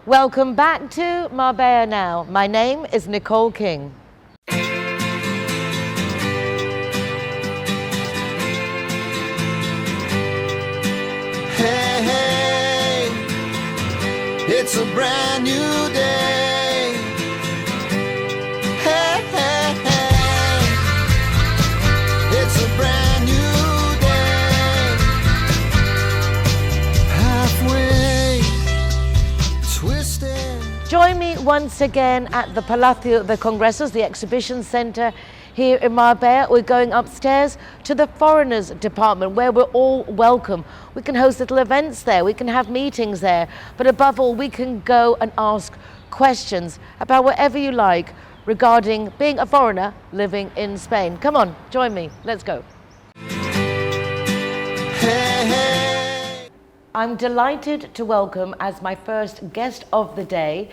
Welcome back to Marbella now. My name is Nicole King. Hey, hey, it's a brand new day. Hey, hey, hey, it's a brand new day. Halfway twisted. Join me once again at the Palacio de Congressos, the exhibition center here in Marbella. We're going upstairs to the foreigners department where we're all welcome. We can host little events there, we can have meetings there, but above all we can go and ask questions about whatever you like regarding being a foreigner living in Spain. Come on, join me, let's go. Hey, hey. I'm delighted to welcome as my first guest of the day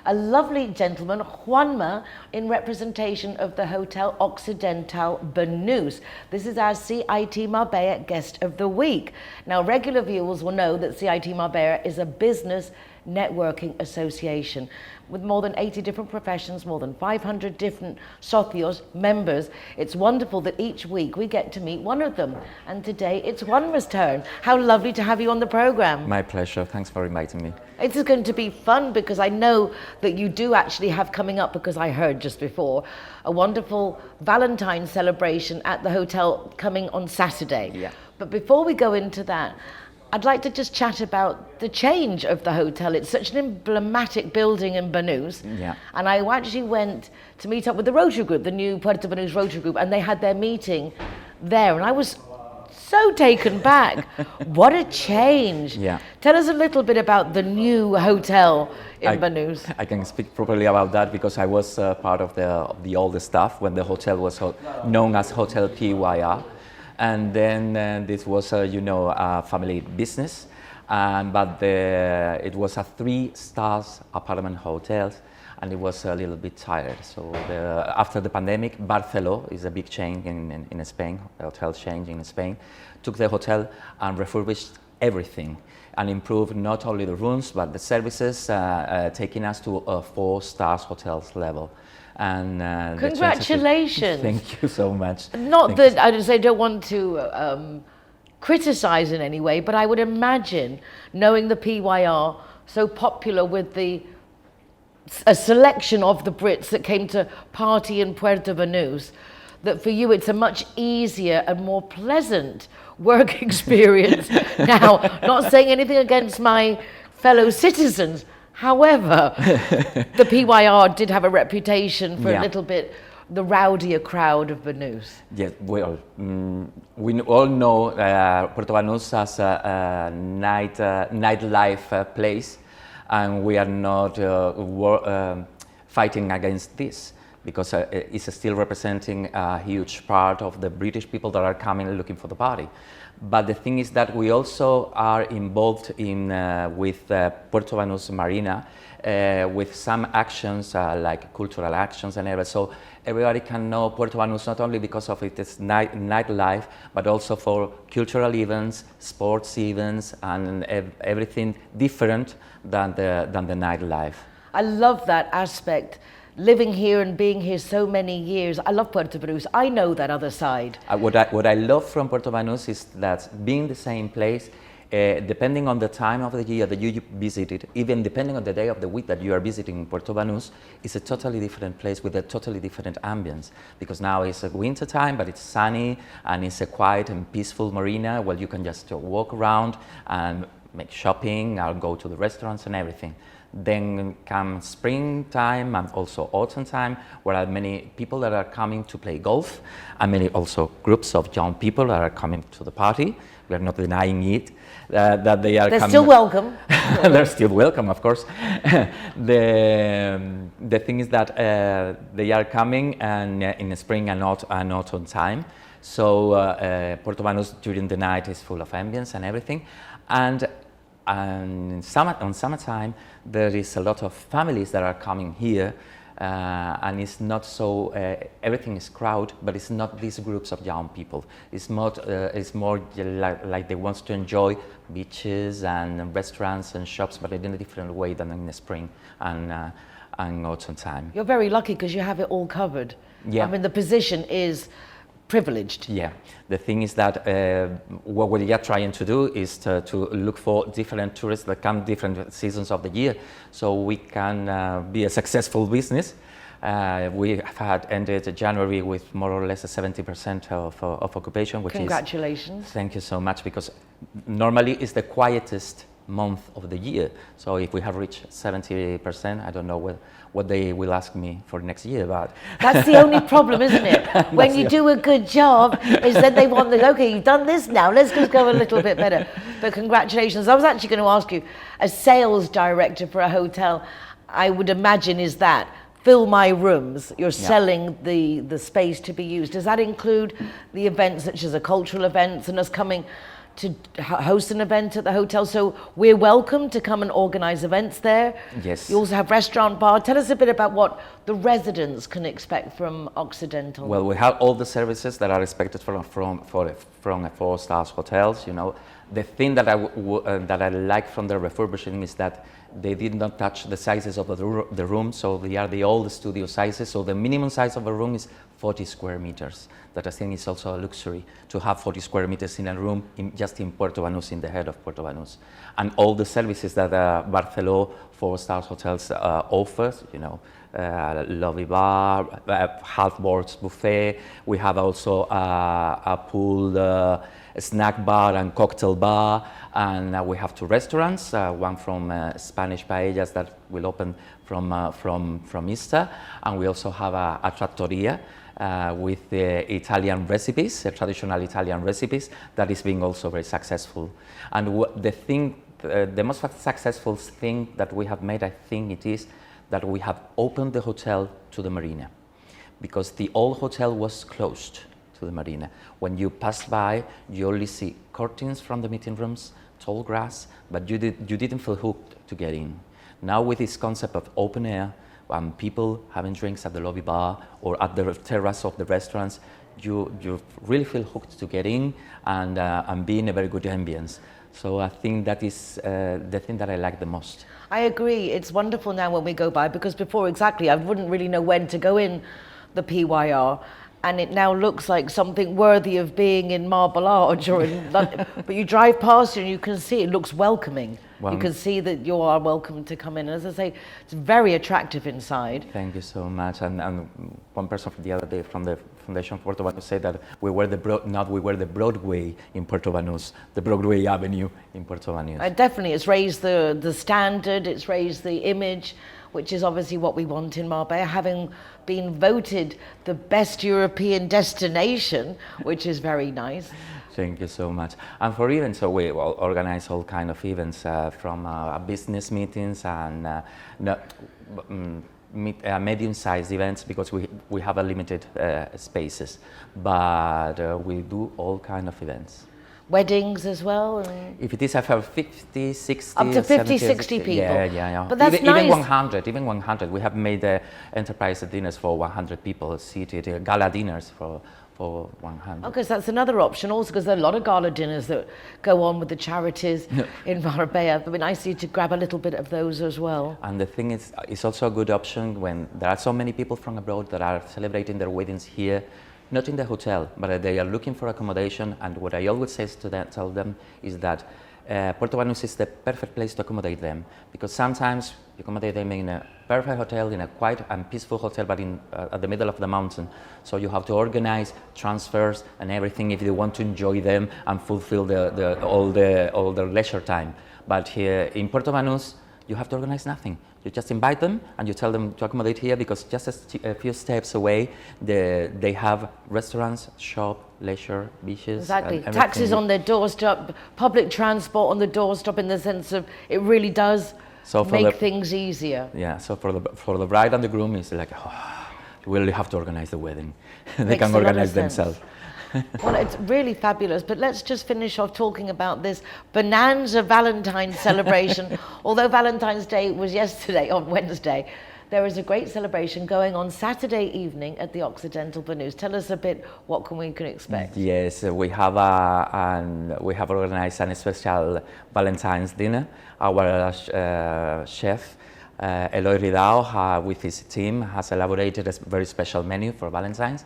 a lovely gentleman, Juanma, in representation of the Hotel Occidental Banus. This is our CIT Marbella Guest of the Week. Now, regular viewers will know that CIT Marbella is a business networking association with more than 80 different professions, more than 500 different socios, members. It's wonderful that each week we get to meet one of them. And today it's Juanma's turn. How lovely to have you on the program. My pleasure. Thanks for inviting me. It is going to be fun because I know that you do actually have coming up, because I heard just before, a wonderful Valentine's celebration at the hotel coming on Saturday. Yeah. But before we go into that, I'd like to just chat about the change of the hotel. It's such an emblematic building in Banus. Yeah. And I actually went to meet up with the Rotary Group, the new Puerto Banus Rotary Group, and they had their meeting there. And I was so taken back. What a change. Yeah. Tell us a little bit about the new hotel in Banus. I can speak properly about that because I was part of the old staff when the hotel was known as Hotel PYR. And then this was, a family business, but it was a 3-star apartment hotel, and it was a little bit tired. So after the pandemic, Barceló is a big chain in Spain, a hotel chain in Spain, took the hotel and refurbished everything and improved not only the rooms but the services, taking us to a 4-star hotels level. And congratulations! Thank you so much. Not that I don't want to criticize in any way, but I would imagine, knowing the PYR so popular with a selection of the Brits that came to party in Puerto Banus, that for you it's a much easier and more pleasant work experience. Now, not saying anything against my fellow citizens. However, the PYR did have a reputation for a little bit the rowdier crowd of Banus. Yes, well, we all know Puerto Banus as a nightlife place, and we are not fighting against this because it's still representing a huge part of the British people that are coming looking for the party. But the thing is that we also are involved in with Puerto Banus Marina with some actions like cultural actions and everything. So everybody can know Puerto Banus not only because of its nightlife, but also for cultural events, sports events, and everything different than the nightlife. I love that aspect. Living here and being here so many years, I love Puerto Banus. I know that other side. What I love from Puerto Banus is that being the same place, depending on the time of the year that you visit it, even depending on the day of the week that you are visiting Puerto Banus, it's a totally different place with a totally different ambience. Because now it's a winter time, but it's sunny and it's a quiet and peaceful marina where you can just walk around and make shopping or go to the restaurants and everything. Then comes springtime and also autumn time, where there are many people that are coming to play golf, and many also groups of young people that are coming to the party. We are not denying it, that they are They're coming. still welcome. They're still welcome, of course. The thing is that they are coming and in the spring and autumn time. So Puerto Banus during the night is full of ambience and everything. And on summertime, there is a lot of families that are coming here and it's not so, everything is crowded, but it's not these groups of young people. It's more like they want to enjoy beaches and restaurants and shops, but in a different way than in the spring and autumn time. You're very lucky because you have it all covered. Yeah. I mean, the position is privileged. Yeah, the thing is that what we are trying to do is to look for different tourists that come different seasons of the year, so we can be a successful business. We have had ended January with more or less a 70% of occupation, which Congratulations. Thank you so much, because normally it's the quietest month of the year. So if we have reached 70%, I don't know what they will ask me for next year, but That's the only problem, isn't it? When you do a good job, is that they want the, okay, you've done this now, let's just go a little bit better. But congratulations. I was actually going to ask you, as sales director for a hotel, I would imagine is that fill my rooms, you're selling the space to be used. Does that include the events such as a cultural events and us coming to host an event at the hotel? So we're welcome to come and organize events there. Yes. You also have restaurant, bar. Tell us a bit about what the residents can expect from Occidental. Well, we have all the services that are expected from a four-star hotels. You know, the thing that I like from the refurbishing is that they did not touch the sizes of the room, so they are the old studio sizes. So the minimum size of a room is 40 square meters. That I think is also a luxury to have 40 square meters in a room just in Puerto Banús, in the head of Puerto Banús. And all the services that Barceló four-star hotels offers, you know, lobby bar, half-boards buffet. We have also a pool, snack bar and cocktail bar, and we have two restaurants, one from Spanish paellas that will open from Easter, and we also have a trattoria with Italian recipes, traditional Italian recipes, that is being also very successful. And the most successful thing that we have made, I think it is that we have opened the hotel to the marina, because the old hotel was closed to the marina. When you pass by, you only see curtains from the meeting rooms, tall grass, but you didn't feel hooked to get in. Now with this concept of open air, people having drinks at the lobby bar or at the terrace of the restaurants, you really feel hooked to get in and be in a very good ambience. So I think that is the thing that I like the most. I agree. It's wonderful now when we go by, because before, exactly, I wouldn't really know when to go in the PYR. And it now looks like something worthy of being in Marble Arch or in London. But you drive past it and you can see it looks welcoming. Well, you can see that you are welcome to come in. As I say, it's very attractive inside. Thank you so much. And one person from the other day from the Foundation Puerto Banús said that we were the Broadway in Puerto Banús, the Broadway Avenue in Puerto Banús. Definitely, it's raised the standard, it's raised the image, which is obviously what we want in Marbella, having been voted the best European destination, which is very nice. Thank you so much. And for events, so we organize all kind of events from business meetings and medium-sized events, because we have a limited spaces, but we do all kind of events. Weddings as well? If it is, I have 50, 60, up to 50, 70, 60 people. Yeah. But that's even, nice. Even 100. We have made enterprise dinners for 100 people seated, gala dinners for 100. Okay, so that's another option also, because there are a lot of gala dinners that go on with the charities in Marbella. It would be nice for you to grab a little bit of those as well. And the thing is, it's also a good option when there are so many people from abroad that are celebrating their weddings here, not in the hotel, but they are looking for accommodation. And what I always tell them is that Puerto Banús is the perfect place to accommodate them, because sometimes you accommodate them in a perfect hotel, in a quiet and peaceful hotel, but at the middle of the mountain. So you have to organize transfers and everything if you want to enjoy them and fulfill all the leisure time. But here in Puerto Banús, you have to organize nothing. You just invite them and you tell them to accommodate here, because just a few steps away, they have restaurants, shop, leisure, beaches. Exactly. Taxis on their doorstep, public transport on the doorstep, in the sense of it really does make things easier. Yeah, so for the bride and the groom, it's like, we really have to organize the wedding. They can organize themselves. Well, it's really fabulous, but let's just finish off talking about this bonanza Valentine's celebration. Although Valentine's Day was yesterday, on Wednesday, there is a great celebration going on Saturday evening at the Occidental Benus. Tell us a bit what we can expect. Yes, we have organized a special Valentine's dinner. Our chef, Eloy Ridao, with his team, has elaborated a very special menu for Valentine's.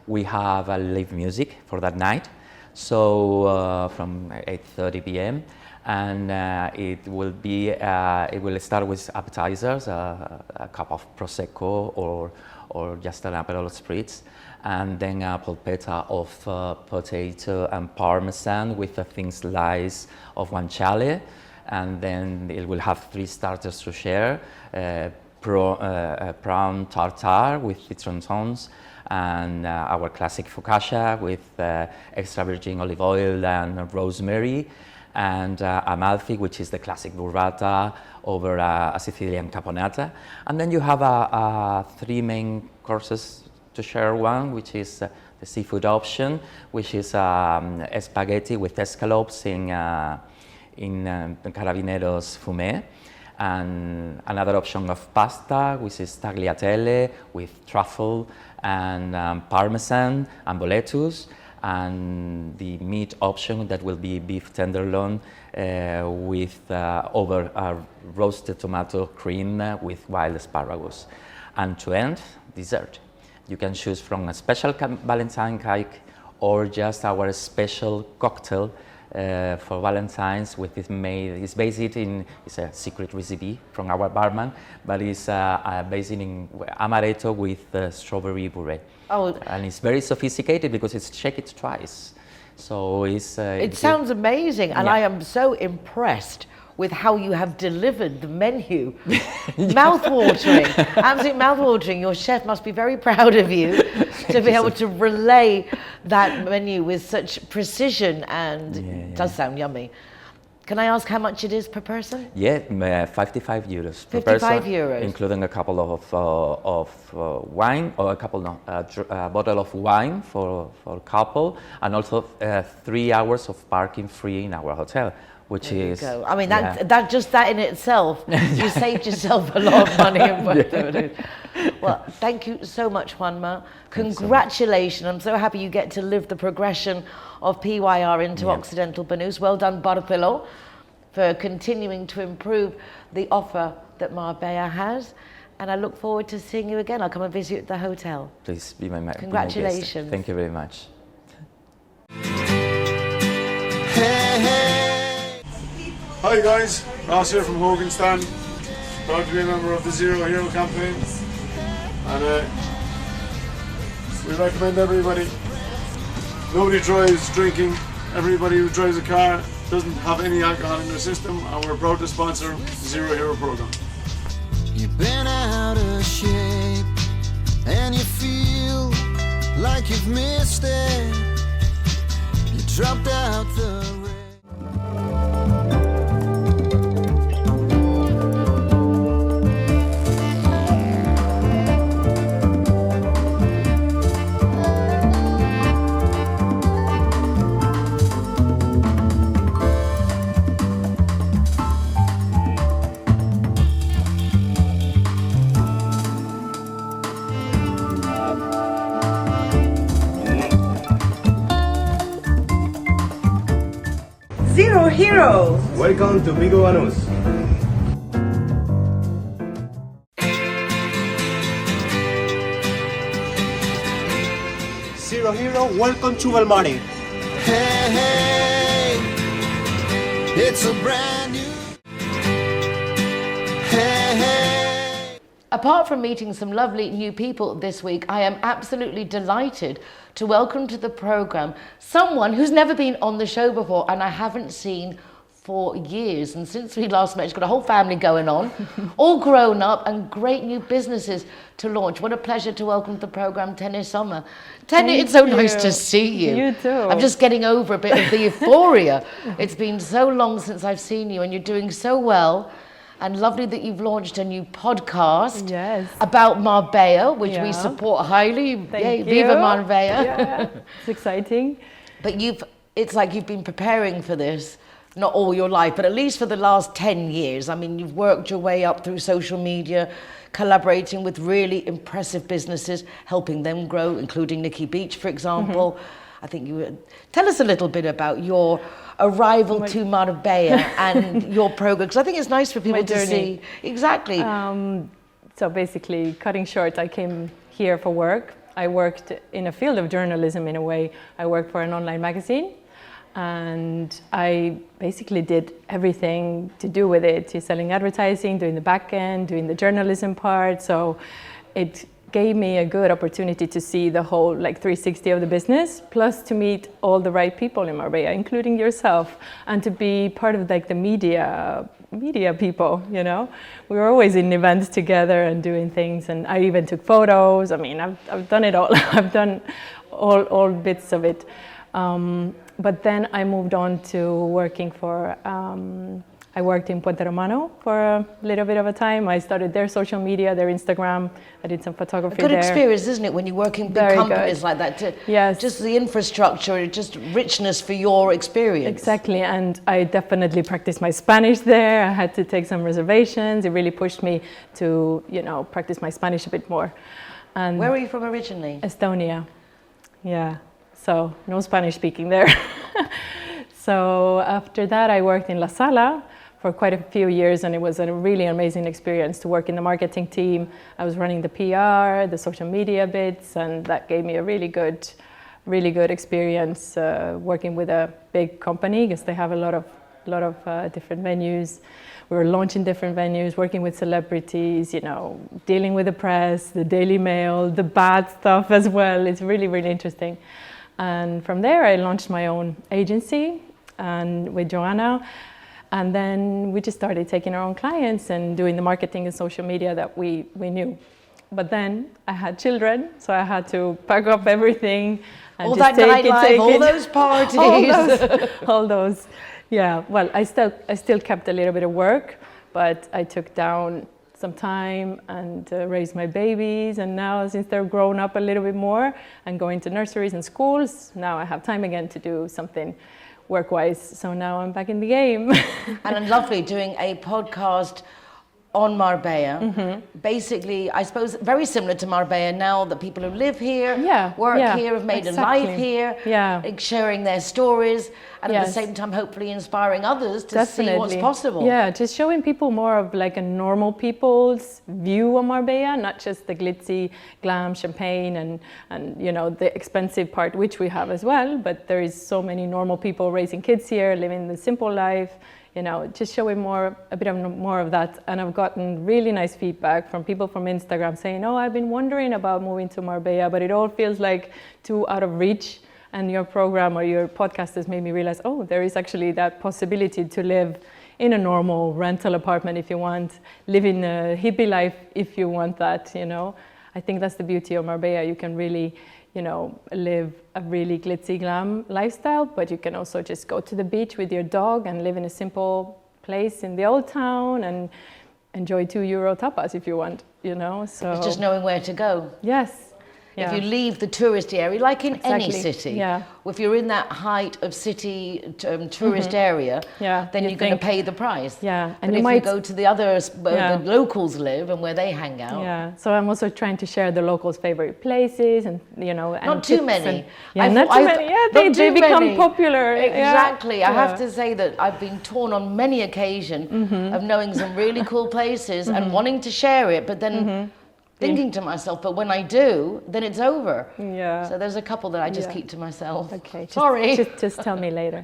We have live music for that night, so from 8:30 p.m. And it will start with appetizers, a cup of prosecco or just an Aperol spritz, and then a polpetta of potato and parmesan with a thin slice of guanciale, and then it will have 3 starters to share: prawn tartare with citron tones, and our classic focaccia with extra virgin olive oil and rosemary, and Amalfi, which is the classic burrata over a Sicilian caponata. And then you have 3 main courses to share one, which is the seafood option, which is spaghetti with escalopes in carabineros fumé, and another option of pasta, which is tagliatelle with truffle and parmesan and boletus, and the meat option that will be beef tenderloin with over roasted tomato cream with wild asparagus. And to end, dessert. You can choose from a special Valentine cake or just our special cocktail for Valentine's, which is it's a secret recipe from our barman, but it's based in amaretto with strawberry puree. Oh, and it's very sophisticated because it's checked twice. So it sounds amazing, and I am so impressed with how you have delivered the menu. Mouth-watering, absolutely mouth-watering. Your chef must be very proud of you to be able to relay that menu with such precision, and it does sound yummy. Can I ask how much it is per person? Yeah, 55 euros per 55 person, euros. including a couple of wine, or a bottle of wine for couple, and also 3 hours of parking free in our hotel, which is. Go. I mean, that just that in itself, you saved yourself a lot of money. Well, thank you so much, Juanma. Congratulations. I'm so happy you get to live the progression of PYR into Occidental Benus. Well done, Bartolo, for continuing to improve the offer that Marbella has. And I look forward to seeing you again. I'll come and visit you at the hotel. Please be my guest. Congratulations. Thank you very much. Hey, hey. Hi guys, Ross here from Hogan Stand. Proud to be a member of the Zero Hero campaign. And we recommend everybody. Nobody drives drinking. Everybody who drives a car doesn't have any alcohol in their system, and we're proud to sponsor the Zero Hero program. You've been out of shape and you feel like you've missed it. You dropped out the Zero Hero! Welcome to Vigo Banus. Zero Hero, welcome to Belmari. hey, hey. It's a brand new. Hey, hey. Apart from meeting some lovely new people this week, I am absolutely delighted to welcome to the programme someone who's never been on the show before and I haven't seen for years. And since we last met, she's got a whole family going on, all grown up, and great new businesses to launch. What a pleasure to welcome to the programme Tenny Sommer. Tenny, it's so nice to see you. You too. I'm just getting over a bit of the euphoria. It's been so long since I've seen you, and you're doing so well. And lovely that you've launched a new podcast about Marbella, which we support highly. Thank you. Viva Marbella. Yeah, it's exciting. But it's like you've been preparing for this not all your life, but at least for the last 10 years. I mean, you've worked your way up through social media, collaborating with really impressive businesses, helping them grow, including Nikki Beach, for example. I think tell us a little bit about your arrival to Marbella and your program, because I think it's nice for people to see. Exactly. So basically, cutting short, I came here for work. I worked in a field of journalism in a way. I worked for an online magazine, and I basically did everything to do with it. Selling advertising, doing the back end, doing the journalism part. So it gave me a good opportunity to see the whole 360 of the business, plus to meet all the right people in Marbella, including yourself, and to be part of the media people, you know. We were always in events together and doing things, and I even took photos. I mean, I've done it all. I've done all bits of it. But then I moved on to working for I worked in Puente Romano for a little bit of a time. I started their social media, their Instagram. I did some photography there. Good experience, isn't it, when you work in big companies like that? Yes. Just the infrastructure, just richness for your experience. Exactly, and I definitely practiced my Spanish there. I had to take some reservations. It really pushed me to, practice my Spanish a bit more. And where are you from originally? Estonia. Yeah, so no Spanish speaking there. So after that, I worked in La Sala for quite a few years, and it was a really amazing experience to work in the marketing team. I was running the PR, the social media bits, and that gave me a really good experience working with a big company, because they have a lot of different venues. We were launching different venues, working with celebrities, dealing with the press, the Daily Mail, the bad stuff as well. It's really, really interesting. And from there, I launched my own agency and with Joanna. And then we just started taking our own clients and doing the marketing and social media that we knew. But then I had children, so I had to pack up everything and all just that take it, all those parties. all those. Yeah, well, I still kept a little bit of work, but I took down some time and raised my babies. And now, since they're grown up a little bit more and going to nurseries and schools, now I have time again to do something work-wise. So now I'm back in the game. And lovely doing a podcast on Marbella. Basically, I suppose very similar to Marbella now, that people who live here, work here, have made a life here, sharing their stories, and at the same time hopefully inspiring others to see what's possible. Yeah, just showing people more of a normal people's view of Marbella, not just the glitzy, glam, champagne and the expensive part, which we have as well, but there is so many normal people raising kids here, living the simple life. Just showing a bit more of that. And I've gotten really nice feedback from people from Instagram saying, oh, I've been wondering about moving to Marbella, but it all feels like too out of reach. And your program or your podcast has made me realize, oh, there is actually that possibility to live in a normal rental apartment if you want, live in a hippie life if you want that, I think that's the beauty of Marbella. You can really, live a really glitzy glam lifestyle, but you can also just go to the beach with your dog and live in a simple place in the old town and enjoy €2 tapas if you want, so. It's just knowing where to go. Yes. If you leave the tourist area, like in any city, if you're in that height of city tourist area, then you're going to pay the price. Yeah, and if you go to the others where the locals live and where they hang out. Yeah, so I'm also trying to share the locals' favorite places and and not too many. Not too many. Yeah, they become popular. Exactly. I have to say that I've been torn on many occasions of knowing some really cool places and wanting to share it, but then. Thinking to myself, but when I do, then it's over. Yeah. So there's a couple that I just keep to myself. Okay. Sorry. Just tell me later.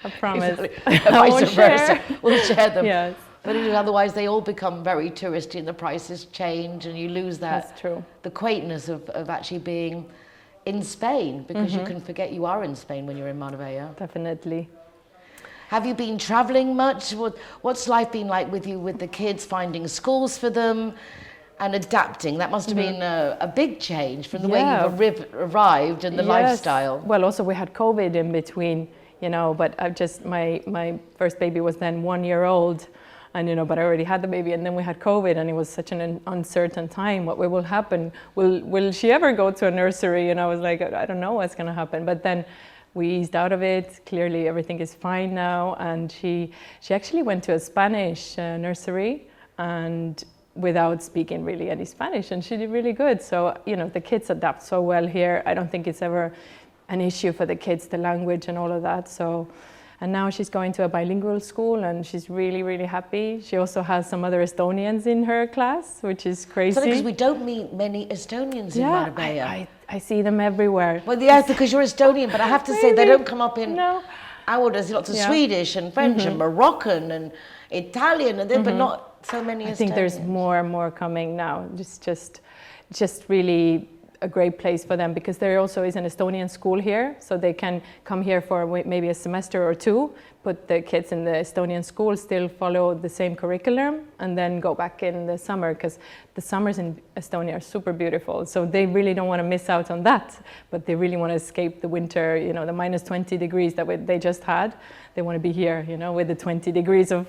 I promise. Exactly. Vice versa. We'll share them. Yes. But otherwise, they all become very touristy, and the prices change, and you lose that. That's true. The quaintness of actually being in Spain, because you can forget you are in Spain when you're in Marbella. Definitely. Have you been traveling much? What's life been like with you, with the kids, finding schools for them? And adapting, that must have been a big change from the way you've arrived and the lifestyle. Well, also we had COVID in between, but my first baby was then 1 year old, and but I already had the baby, and then we had COVID, and it was such an uncertain time. What will happen? Will she ever go to a nursery? And I was like, I don't know what's going to happen. But then we eased out of it. Clearly everything is fine now, and she actually went to a Spanish nursery and without speaking really any Spanish, and she did really good. So, you know, the kids adapt so well here. I don't think it's ever an issue for the kids, the language and all of that. So, and now she's going to a bilingual school and she's really, really happy. She also has some other Estonians in her class, which is crazy. Because we don't meet many Estonians in Marbella. I see them everywhere. Well, yes, because you're Estonian, but I have to say they don't come up in... No. There's lots of Swedish and French and Moroccan and Italian, and but not so many Estonians. I think there's more and more coming now. Just really a great place for them, because there also is an Estonian school here, so they can come here for maybe a semester or two, put the kids in the Estonian school, still follow the same curriculum, and then go back in the summer, because the summers in Estonia are super beautiful. So they really don't want to miss out on that, but they really want to escape the winter, you know, the minus 20 degrees that they just had. They want to be here, you know, with the 20 degrees of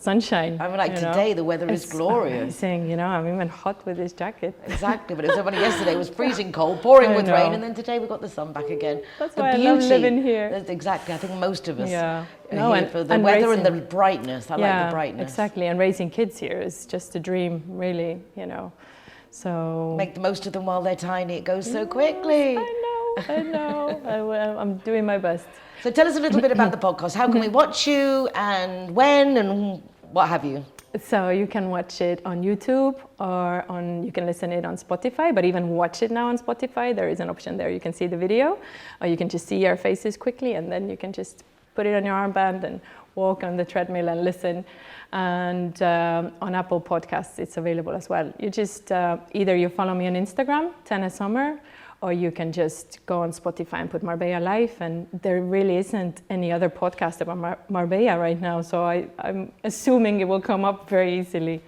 sunshine. I mean, like today, the weather is glorious. Amazing, you know, I'm even hot with this jacket. Exactly, but it was only yesterday, it was freezing cold, pouring with rain, and then today we got the sun back again. That's why I love living here. Exactly, I think most of us are here for the weather and the brightness. I like the brightness. Exactly, and raising kids here is just a dream, really, you know. So make the most of them while they're tiny. It goes so quickly. I know. I'm doing my best. So tell us a little bit about the podcast. How can we watch you, and when, and what have you? So you can watch it on YouTube, or you can listen it on Spotify, but even watch it now on Spotify. There is an option there. You can see the video, or you can just see our faces quickly, and then you can just put it on your armband and walk on the treadmill and listen. And on Apple Podcasts, it's available as well. You just, either you follow me on Instagram, Tennis Summer, or you can just go on Spotify and put Marbella Life, and there really isn't any other podcast about Marbella right now, so I'm assuming it will come up very easily.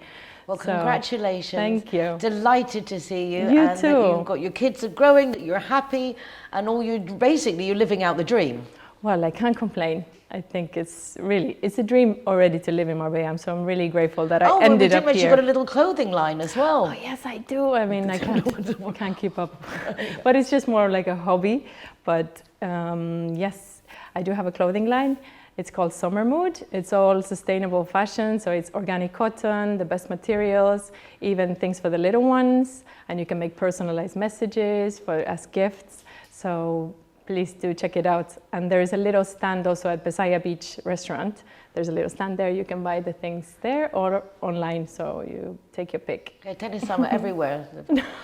Well, congratulations. Thank you. Delighted to see you. You and too. That you've got your kids are growing, that you're happy, and you're living out the dream. Well, I can't complain. I think it's a dream already to live in Marbella, so I'm really grateful that I ended up here. You've got a little clothing line as well. Oh, yes, I do. I mean, I can't keep up. But it's just more like a hobby. But yes, I do have a clothing line. It's called Summer Mood. It's all sustainable fashion, so it's organic cotton, the best materials, even things for the little ones, and you can make personalized messages as gifts. So please do check it out. And there is a little stand also at Besaya Beach restaurant. There's a little stand there. You can buy the things there or online, so you take your pick. Okay, Tennis Summer everywhere.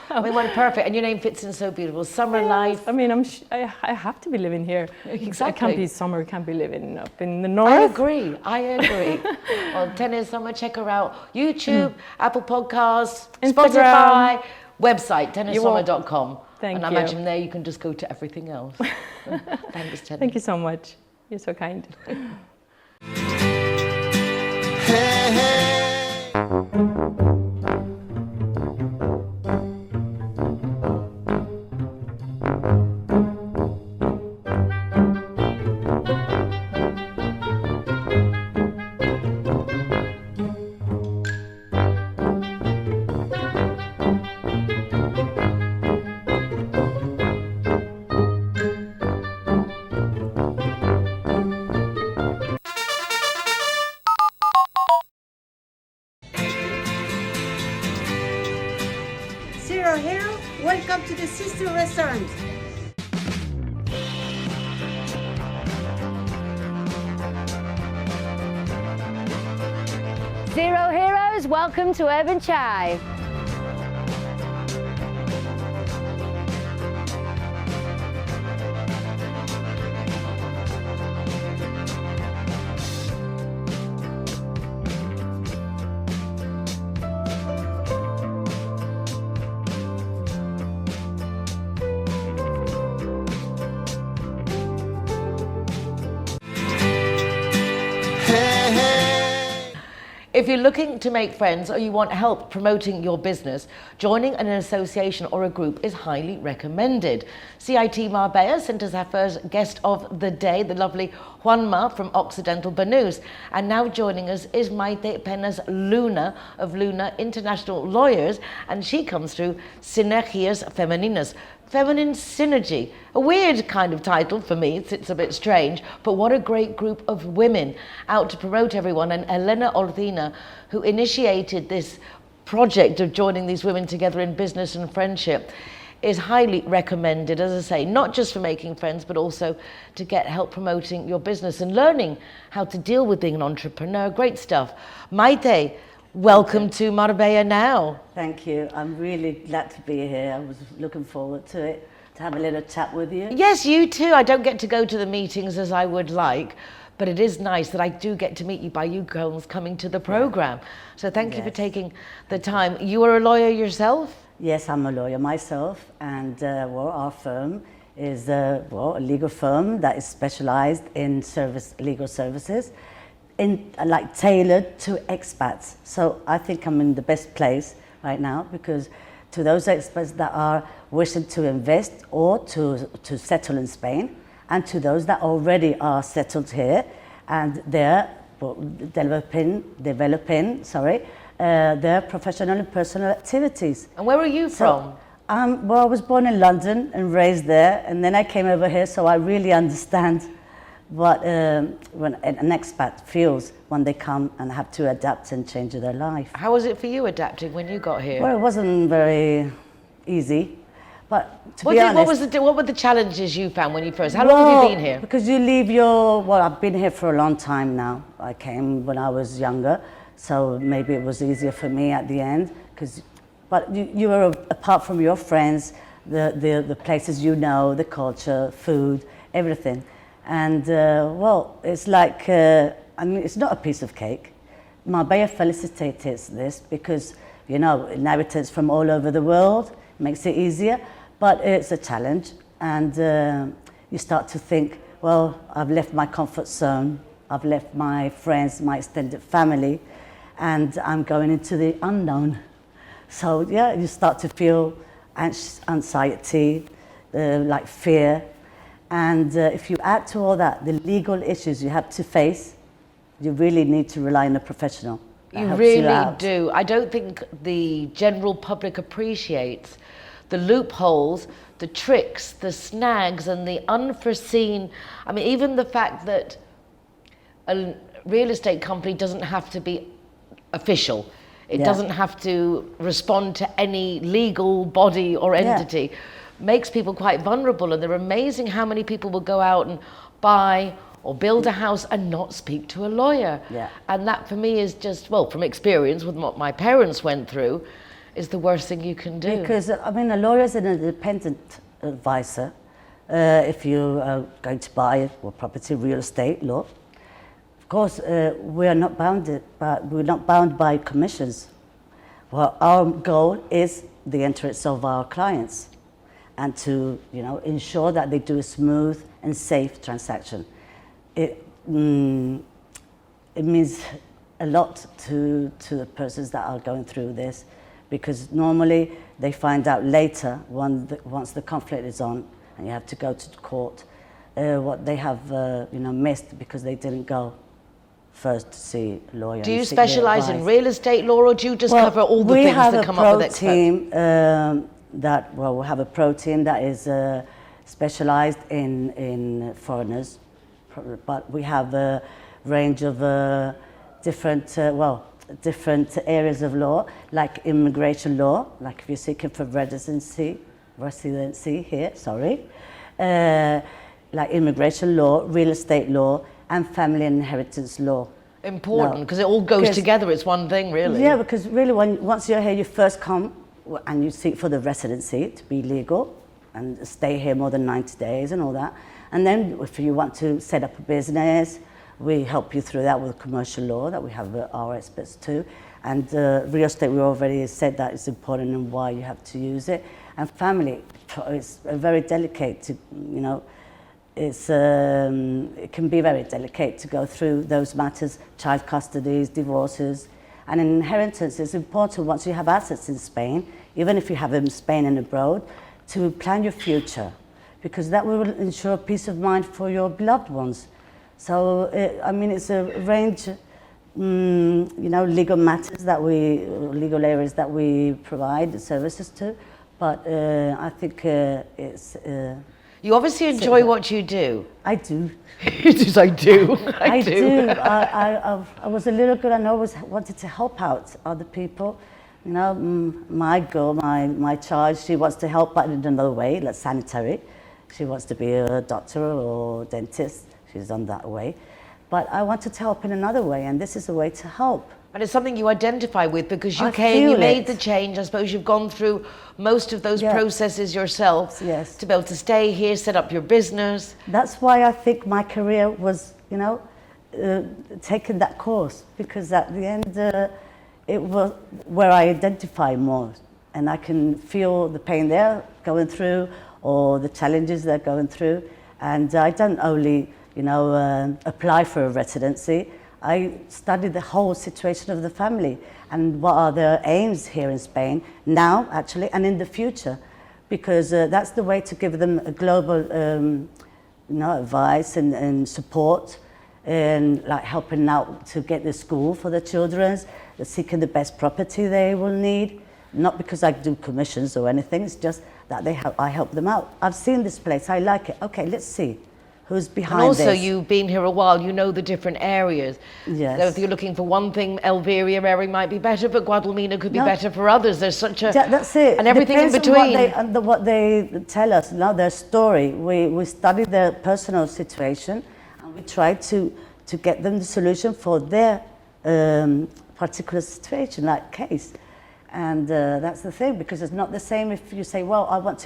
I mean, what perfect. And your name fits in so beautiful. Summer life. I mean, I have to be living here. Exactly. I can't be summer, can't be living up in the north. I agree. Well, Tennis Summer, check her out. YouTube, Apple Podcasts, Instagram. Spotify, website, tennissummer.com. Thank you. And I imagine there you can just go to everything else. Thanks, Tennis. Thank you so much. You're so kind. Hey, hey. Zero Hero, welcome to the Sister Restaurant. Zero Heroes, welcome to Urban Chai. If you're looking to make friends or you want help promoting your business, joining an association or a group is highly recommended. CIT Marbella sent us our first guest of the day, the lovely Juanma from Occidental Benus. And now joining us is Maite Penas Luna of Luna International Lawyers, and she comes through Sinergias Femeninas. Feminine Synergy. A weird kind of title for me, it's a bit strange, but what a great group of women out to promote everyone. And Elena Ordina, who initiated this project of joining these women together in business and friendship, is highly recommended, as I say, not just for making friends, but also to get help promoting your business and learning how to deal with being an entrepreneur. Great stuff. Maite, welcome to Marbella now. Thank you. I'm really glad to be here. I was looking forward to it, to have a little chat with you. Yes, you too. I don't get to go to the meetings as I would like, but it is nice that I do get to meet you by you girls coming to the program. So thank you for taking the time. You are a lawyer yourself? Yes, I'm a lawyer myself, and well, our firm is a legal firm that is specialized in legal services, like tailored to expats. So I think I'm in the best place right now, because to those expats that are wishing to invest or to settle in Spain, and to those that already are settled here and they're developing their professional and personal activities. And where are you from? Well, I was born in London and raised there, and then I came over here, so I really understand what when an expat feels when they come and have to adapt and change their life. How was it for you adapting when you got here? Well, it wasn't very easy, but to be honest... What were the challenges you found when you first... How long have you been here? Because you leave I've been here for a long time now. I came when I was younger, so maybe it was easier for me at the end, but you were apart from your friends, the places you know, the culture, food, everything. And well, it's like, it's not a piece of cake. Marbella felicitates this because, inhabitants from all over the world, makes it easier, but it's a challenge. And you start to think, well, I've left my comfort zone, I've left my friends, my extended family, and I'm going into the unknown. So yeah, you start to feel anxiety, like fear. And if you add to all that the legal issues you have to face, you really need to rely on a professional. You really do. I don't think the general public appreciates the loopholes, the tricks, the snags, and the unforeseen. I mean, even the fact that a real estate company doesn't have to be official. It doesn't have to respond to any legal body or entity. Makes people quite vulnerable, and they're amazing how many people will go out and buy or build a house and not speak to a lawyer. And that for me is just, well, from experience with what my parents went through, is the worst thing you can do. Because, I mean, a lawyer is an independent advisor. If you are going to buy property, real estate law, of course, we're not bound by commissions. Well, our goal is the interests of our clients, and to ensure that they do a smooth and safe transaction. It means a lot to the persons that are going through this, because normally they find out later once the conflict is on and you have to go to court what they have missed because they didn't go first to see a lawyer. Do you specialise in real estate law, or do you just cover all the things that come up with experts? We have a pro team that is specialised in foreigners, but we have a range of different areas of law, like immigration law, like if you're seeking for residency here, like immigration law, real estate law, and family and inheritance law. Important, because it all goes together, it's one thing really. Yeah, because really once you're here, you first come and you seek for the residency to be legal and stay here more than 90 days and all that. And then if you want to set up a business, we help you through that with commercial law, that we have our experts too. And real estate, we already said that it's important and why you have to use it. And family, it's very delicate to, it can be very delicate to go through those matters, child custodies, divorces. And in inheritance, it's important once you have assets in Spain, even if you have them in Spain and abroad, to plan your future, because that will ensure peace of mind for your beloved ones. So, it's a range, legal matters legal areas that we provide services to, But I think it's... You obviously enjoy what you do. I do. Yes, I do. I do. I was a little girl and I always wanted to help out other people. You know, my girl, my child, she wants to help but in another way, like sanitary. She wants to be a doctor or dentist. She's on that way. But I wanted to help in another way, and this is a way to help. And it's something you identify with because you I came, you feel made it. the change. I suppose you've gone through most of those Yeah. processes yourself Yes. to be able to stay here, set up your business. That's why I think my career was, you know, taking that course, because at the end it was where I identify more, and I can feel the pain they're going through or the challenges they're going through. And I don't only, you know, apply for a residency. I study the whole situation of the family and what are their aims here in Spain now, actually, and in the future, because that's the way to give them a global, you know, advice and support, and like helping out to get the school for the children, seeking the best property they will need. Not because I do commissions or anything, it's just that I help them out. I've seen this place, I like it. Okay, let's see who's behind And also this. you've been here a while, you know the different areas. Yes. So if you're looking for one thing, Elveria area might be better, but Guadalmina could be No. better for others. There's such a... Yeah, that's it. And everything in Depends between. On what they tell us, you know, their story. We study their personal situation and we try to get them the solution for their particular situation, like case. And that's the thing, because it's not the same if you say, well, I want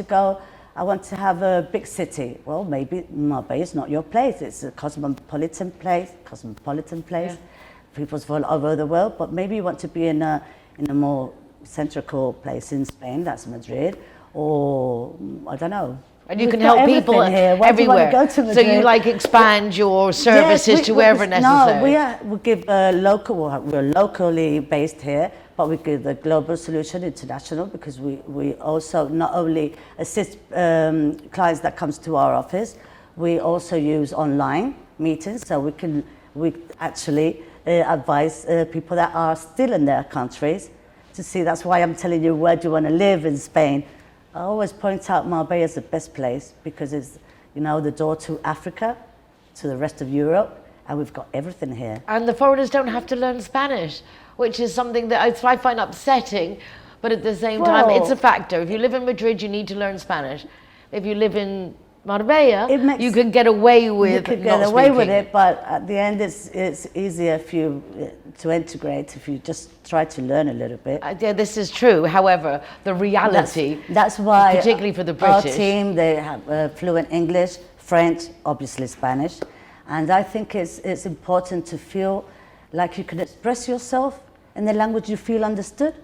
to have a big city. Well, maybe Marbella is not your place. It's a cosmopolitan place. Yeah. People from all over the world, but maybe you want to be in a more central place in Spain, that's Madrid, or I don't know. And you We've can got help people everything here. Why do you want everywhere. to go to So you Madrid? like expand your services to wherever necessary. No, we give we're locally based here, but we give the global solution international, because we also not only assist clients that comes to our office, we also use online meetings, so we actually advise people that are still in their countries to see. That's why I'm telling you, where do you want to live in Spain? I always point out Marbella is the best place because it's, you know, the door to Africa, to the rest of Europe, and we've got everything here. And the foreigners don't have to learn Spanish, which is something that I find upsetting, but at the same time, it's a factor. If you live in Madrid, you need to learn Spanish. If you live in Marbella, you can get away with You could get away with it, but at the end, it's easier if you to integrate if you just try to learn a little bit. Yeah, this is true. However, the reality, that's why, particularly for the our British, team, they have fluent English, French, obviously Spanish, and I think it's important to feel like you can express yourself in the language you feel understood,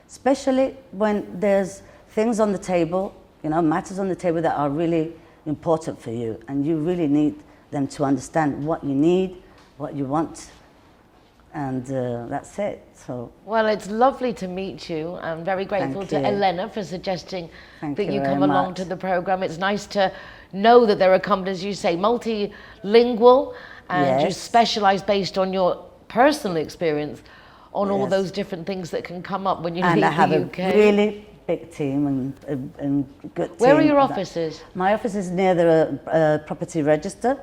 especially when there's things on the table, you know, matters on the table that are really important for you, and you really need them to understand what you need, what you want, and that's it. So, well, it's lovely to meet you. I'm very grateful to Elena for suggesting that you come along to the program. It's nice to know that there are companies, you say, multilingual, and you specialize based on your personal experience on all those different things that can come up when you leave the UK. And I have a really big team and good team. Where are your offices? My office is near the property register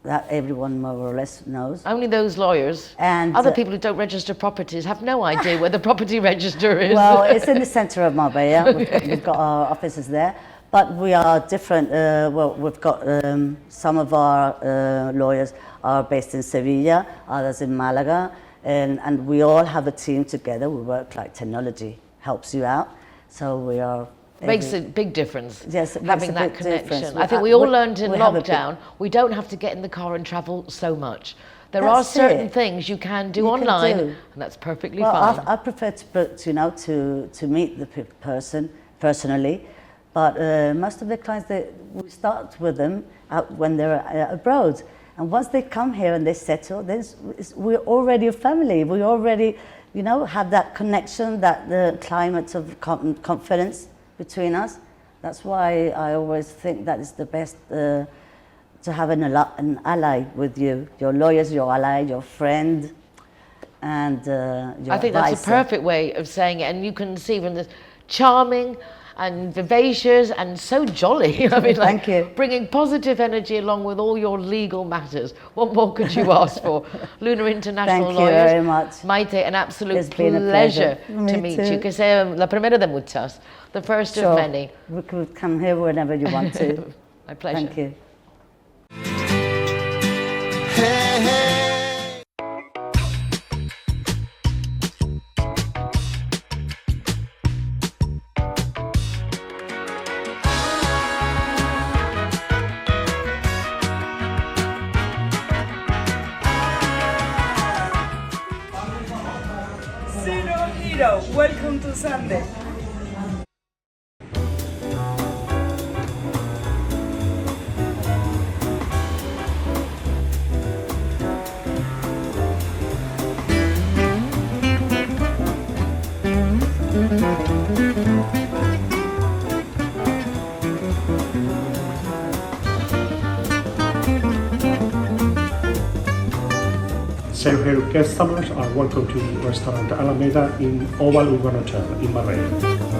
that everyone more or less knows. Only those lawyers. And other people who don't register properties have no idea where the property register is. Well, it's in the centre of Marbella. We've got our offices there, but we are different. Well, we've got some of our lawyers are based in Sevilla, others in Malaga, and we all have a team together. We work like technology helps you out. So we are... Makes a big difference, yes, it having makes a that big connection. difference. I think we all learned in lockdown, we don't have to get in the car and travel so much. There are certain things you can do online, and that's perfectly fine. I prefer to meet the person personally, but most of the clients, we start with them out when they're abroad. And once they come here and they settle, then we're already a family. We already, have that connection, that climate of confidence between us. That's why I always think that is the best to have an ally with you. Your lawyer's your ally, your friend, and your I think advisor. that's a perfect way of saying it. And you can see from this charming and vivacious and so jolly. I mean, Thank you. bringing positive energy along with all your legal matters. What more could you ask for? Luna International Thank you Lawyers. very much. Maite, an absolute It's been a pleasure pleasure. to Me meet too. you. Que sea la primera de muchas, the first of many. We could come here whenever you want to. My pleasure. Thank you. Hey, hey. Zero Hero, welcome to Sunday. Zero Hero customers are welcome to Restaurant Alameda in Obal Urban Hotel in Marbella.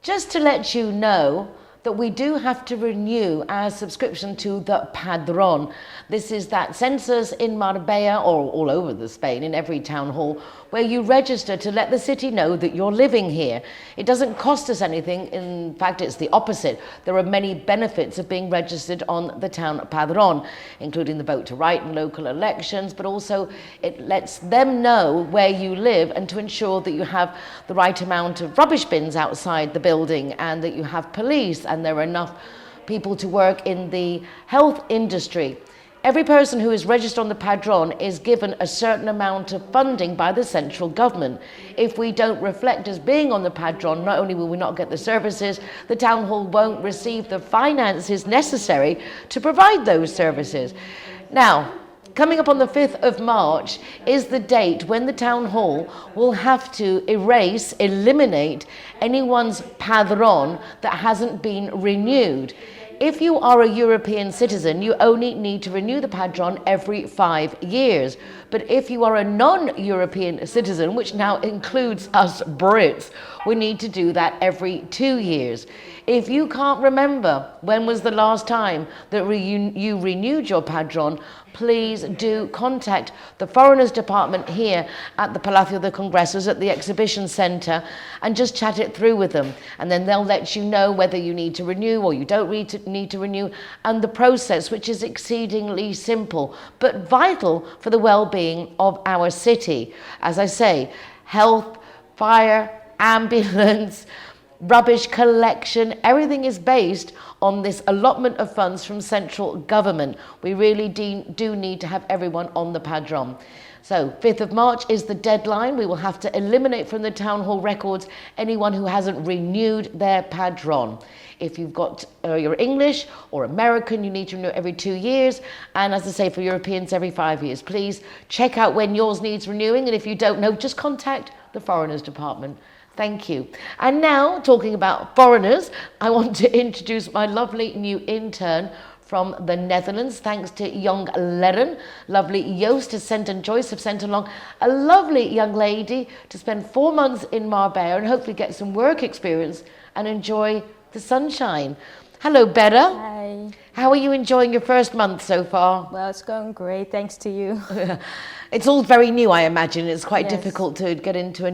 Just to let you know that we do have to renew our subscription to the Padron. This is that census in Marbella, or all over the Spain, in every town hall, where you register to let the city know that you're living here. It doesn't cost us anything. In fact, it's the opposite. There are many benefits of being registered on the town Padron, including the vote to right in local elections, but also it lets them know where you live and to ensure that you have the right amount of rubbish bins outside the building and that you have police and there are enough people to work in the health industry. Every person who is registered on the Padron is given a certain amount of funding by the central government. If we don't reflect as being on the Padron, not only will we not get the services, the town hall won't receive the finances necessary to provide those services. Now, coming up on the 5th of March is the date when the town hall will have to eliminate anyone's Padron that hasn't been renewed. If you are a European citizen, you only need to renew the Padron every 5 years. But if you are a non-European citizen, which now includes us Brits, we need to do that every 2 years. If you can't remember when was the last time that you renewed your Padron, please do contact the Foreigners Department here at the Palacio de Congressos at the Exhibition Centre and just chat it through with them. And then they'll let you know whether you need to renew or you don't need to renew, and the process, which is exceedingly simple but vital for the well-being of our city. As I say, health, fire, ambulance, rubbish collection, everything is based on this allotment of funds from central government. We really do need to have everyone on the Padron. So 5th of March is the deadline. We will have to eliminate from the town hall records anyone who hasn't renewed their Padron. If you've got you're English or American, you need to renew every 2 years. And as I say, for Europeans, every 5 years. Please check out when yours needs renewing. And if you don't know, just contact the Foreigners Department. Thank you. And now, talking about foreigners, I want to introduce my lovely new intern from the Netherlands. Thanks to Jong Leren. Lovely Joost has sent and Joyce have sent along a lovely young lady to spend 4 months in Marbella and hopefully get some work experience and enjoy the sunshine. Hello, Berra. Hi. How are you enjoying your first month so far? Well, it's going great, thanks to you. It's all very new, I imagine. It's quite Yes. difficult to get into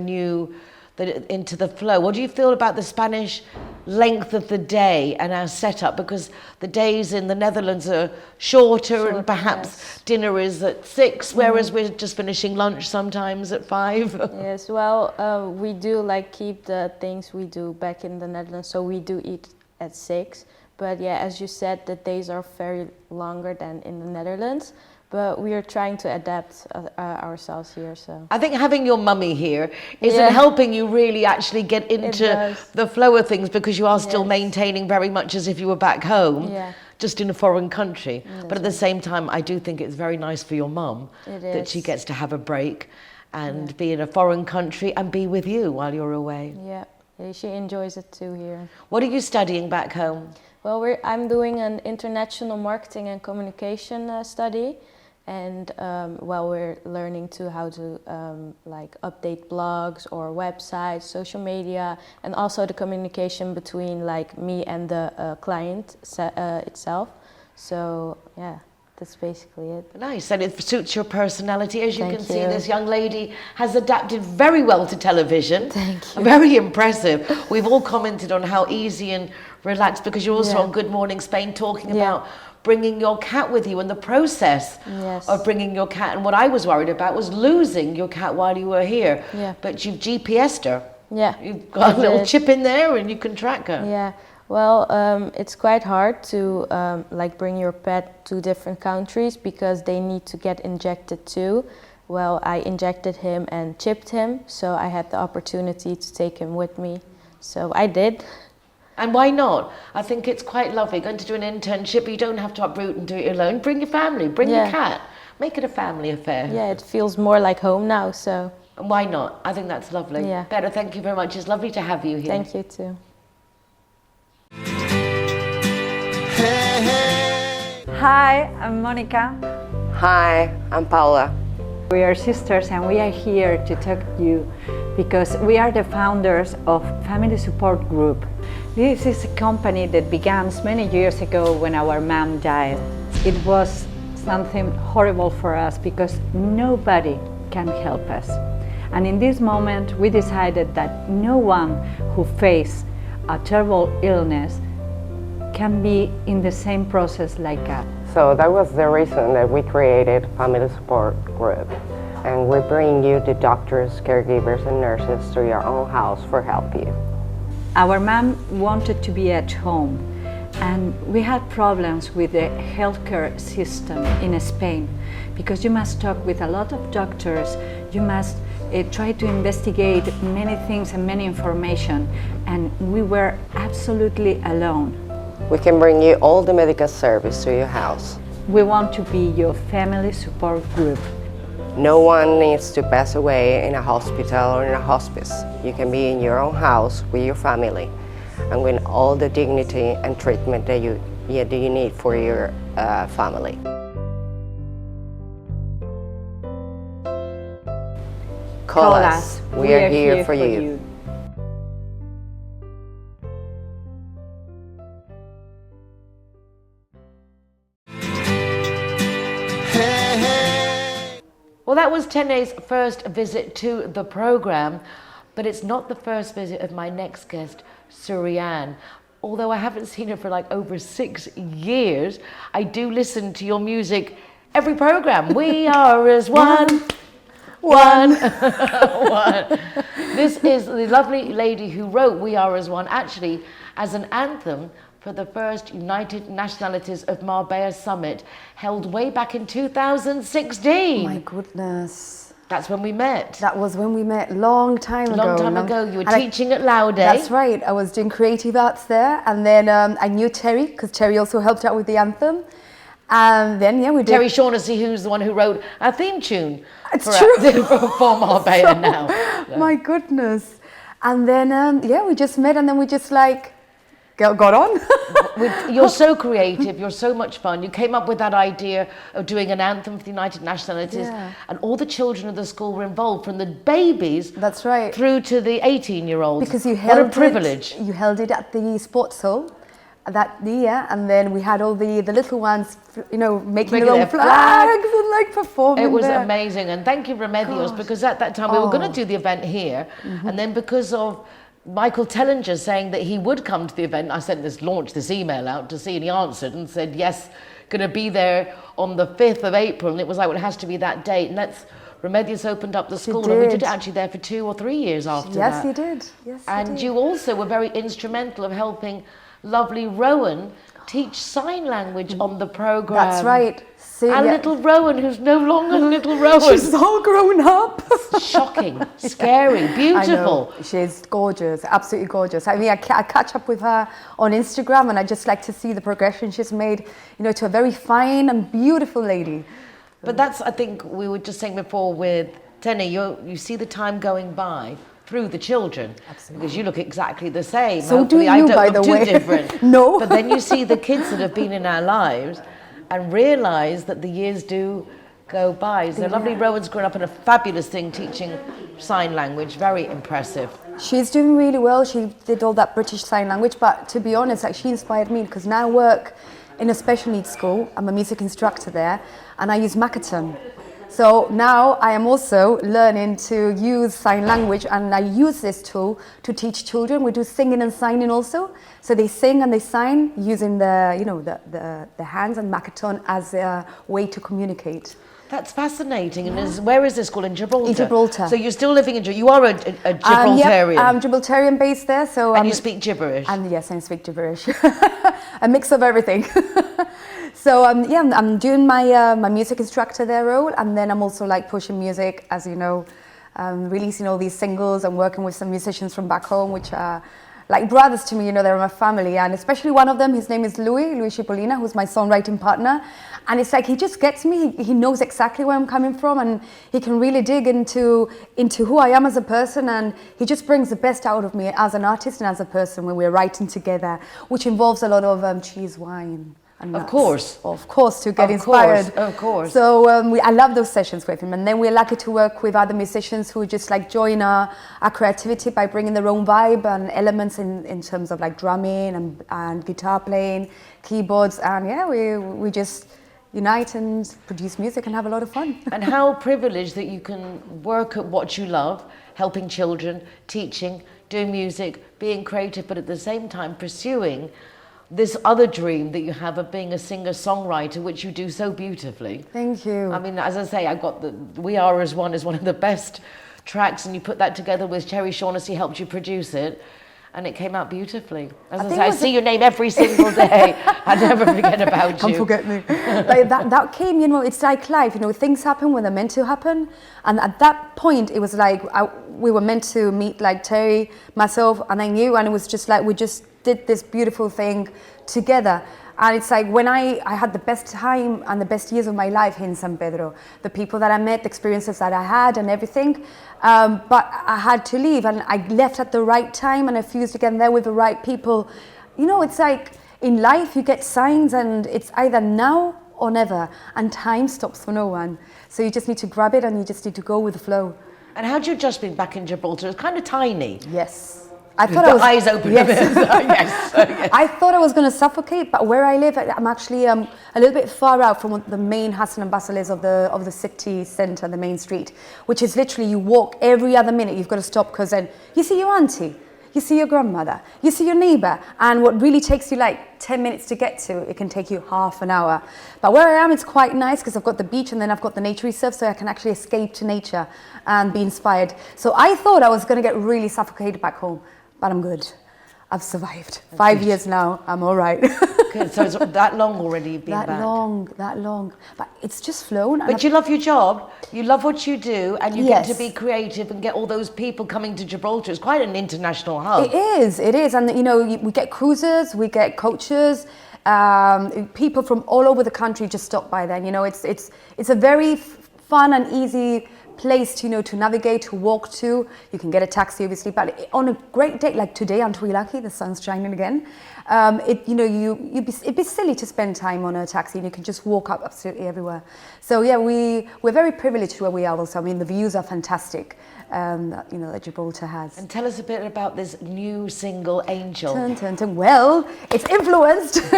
into the flow. What do you feel about the Spanish length of the day and our setup? Because the days in the Netherlands are shorter and perhaps yes. dinner is at 6, whereas we're just finishing lunch sometimes at 5. Yes, well, we do keep the things we do back in the Netherlands, so we do eat at 6. But yeah, as you said, the days are very longer than in the Netherlands. But we are trying to adapt ourselves here. So I think having your mummy here isn't helping you really actually get into the flow of things, because you are still maintaining very much as if you were back home. Yeah. just in a foreign country. But at the same time, I do think it's very nice for your mum that she gets to have a break and be in a foreign country and be with you while you're away. Yeah, she enjoys it too here. What are you studying back home? Well, I'm doing an international marketing and communication study, and we're learning how to like update blogs or websites, social media, and also the communication between like me and the client itself. So yeah, that's basically it. Nice, and it suits your personality. As you can see, this young lady has adapted very well to television. Thank you. Very impressive. We've all commented on how easy and relaxed, because you're also on Good Morning Spain talking about bringing your cat with you and the process of bringing your cat. And what I was worried about was losing your cat while you were here. Yeah. But you've GPS'd her. Yeah. You've got a little chip in there and you can track her. Yeah. Well, it's quite hard to like bring your pet to different countries because they need to get injected too. Well, I injected him and chipped him, so I had the opportunity to take him with me. So I did. And why not? I think it's quite lovely going to do an internship. You don't have to uproot and do it alone. Bring your family, bring your cat. Make it a family affair. Yeah, it feels more like home now, so. And why not? I think that's lovely. Yeah. Berra, thank you very much. It's lovely to have you here. Thank you too. Hi, I'm Monica. Hi, I'm Paula. We are sisters and we are here to talk to you because we are the founders of Family Support Group. This is a company that began many years ago when our mom died. It was something horrible for us because nobody can help us. And in this moment we decided that no one who faces a terrible illness can be in the same process like us. So that was the reason that we created Family Support Group. And we bring you the doctors, caregivers and nurses to your own house for help you. Our mom wanted to be at home and we had problems with the healthcare system in Spain because you must talk with a lot of doctors, you must try to investigate many things and many information, and we were absolutely alone. We can bring you all the medical service to your house. We want to be your family support group. No one needs to pass away in a hospital or in a hospice. You can be in your own house with your family and with all the dignity and treatment that you need for your family. Call us. We are here for you. Well, that was Tene's first visit to the programme, but it's not the first visit of my next guest, Surianne. Although I haven't seen her for like over 6 years, I do listen to your music every programme. We are as one. One. This is the lovely lady who wrote We Are As One, actually as an anthem for the first United Nationalities of Marbella Summit, held way back in 2016. My goodness. That's when we met. That was when we met, long time ago. Long time ago. You were teaching at Laude. That's right. I was doing creative arts there, and then I knew Terry, because Terry also helped out with the anthem. And then, we did. Terry Shaughnessy, who's the one who wrote our theme tune. It's true. For Marbella now. So. My goodness. And then, we just met, and then we just got on. You're so creative, you're so much fun. You came up with that idea of doing an anthem for the United Nationalities, and all the children of the school were involved, from the babies That's right. through to the 18-year-olds. Because you held what a privilege. You held it at the sports hall that year, and then we had all the little ones, making their own flags and performing. It was there. amazing, and thank you, Remedios, because at that time we were going to do the event here, and then because of Michael Tellinger saying that he would come to the event, I launched this email out to see, and he answered and said, yes, going to be there on the 5th of April. And it was like, well, it has to be that date. And Remedios opened up the school, and we did it actually there for 2 or 3 years after that. Yes, he did. Yes, and he did. you also were very instrumental of helping lovely Rowan teach sign language on the program. That's right. And little Rowan, who's no longer little Rowan. She's all grown up. Shocking, scary, beautiful. She's gorgeous, absolutely gorgeous. I mean, I catch up with her on Instagram, and I just like to see the progression she's made, you know, to a very fine and beautiful lady. But that's, I think, we were just saying before with Tenny, you see the time going by through the children. Absolutely. Because you look exactly the same. So hopefully do you, I don't by look the too way. different. No. But then you see the kids that have been in our lives and realise that the years do go by. So lovely Rowan's grown up in a fabulous thing, teaching sign language, very impressive. She's doing really well. She did all that British Sign Language, but to be honest, like, she inspired me because now I work in a special needs school. I'm a music instructor there, and I use Makaton. So now I am also learning to use sign language, and I use this tool to teach children. We do singing and signing also. So they sing and they sign using the hands and Makaton as a way to communicate. That's fascinating. And where is this school? In Gibraltar? In Gibraltar. So you're still living in Gibraltar. You are a Gibraltarian. Yep, I'm Gibraltarian based there. So and you speak gibberish? And yes, I speak gibberish. A mix of everything. So I'm doing my my music instructor there role, and then I'm also like pushing music, as you know, releasing all these singles and working with some musicians from back home, which are like brothers to me. You know, they're my family, and especially one of them. His name is Louis Cipollina, who's my songwriting partner, and it's like he just gets me. He knows exactly where I'm coming from, and he can really dig into who I am as a person, and he just brings the best out of me as an artist and as a person when we're writing together, which involves a lot of cheese, wine. Of course, to get inspired. Of course. So I love those sessions with him, and then we're lucky to work with other musicians who just like join our creativity by bringing their own vibe and elements in terms of like drumming and guitar playing, keyboards, and we just unite and produce music and have a lot of fun. And how privileged that you can work at what you love, helping children, teaching, doing music, being creative, but at the same time pursuing this other dream that you have of being a singer-songwriter, which you do so beautifully. Thank you. I mean, as I say, I got the We Are As One is one of the best tracks, and you put that together with Cherry Shaughnessy, helped you produce it, and it came out beautifully. As I say, I see your name every single day. I never forget about you. Can't forget me. Like that came, you know, it's like life, you know, things happen when they're meant to happen. And at that point, it was like, we were meant to meet, like Terry, myself, and then you, and it was just like, we just did this beautiful thing together. And it's like when I had the best time and the best years of my life here in San Pedro, the people that I met, the experiences that I had and everything, but I had to leave, and I left at the right time, and I fused again there with the right people. You know, it's like in life you get signs, and it's either now or never, and time stops for no one. So you just need to grab it, and you just need to go with the flow. And how do you adjust being back in Gibraltar? It's kind of tiny. Yes. I thought I was eyes open. Yes. Yes. I thought I was going to suffocate, but where I live, I'm actually a little bit far out from the main hustle and bustle is of the city centre, the main street, which is literally you walk every other minute. You've got to stop because then you see your auntie, you see your grandmother, you see your neighbour, and what really takes you like 10 minutes to get to, it can take you half an hour. But where I am, it's quite nice because I've got the beach and then I've got the nature reserve, so I can actually escape to nature and be inspired. So I thought I was going to get really suffocated back home. But I'm good. I've survived. 5 years now, I'm all right. Good. So it's that long already you've been back? That long. But it's just flown. But you love your job, you love what you do, and you get to be creative and get all those people coming to Gibraltar. It's quite an international hub. It is. And you know, we get cruisers, we get coaches, people from all over the country just stop by there. And, you know, it's a very fun and easy place to, you know, to navigate, to walk to. You can get a taxi obviously, but on a great day like today, aren't we lucky? The sun's shining again. It'd be silly to spend time on a taxi, and you can just walk up absolutely everywhere. So yeah, we're very privileged where we are also. I mean, the views are fantastic, that Gibraltar has. And tell us a bit about this new single, Angel. Well, it's influenced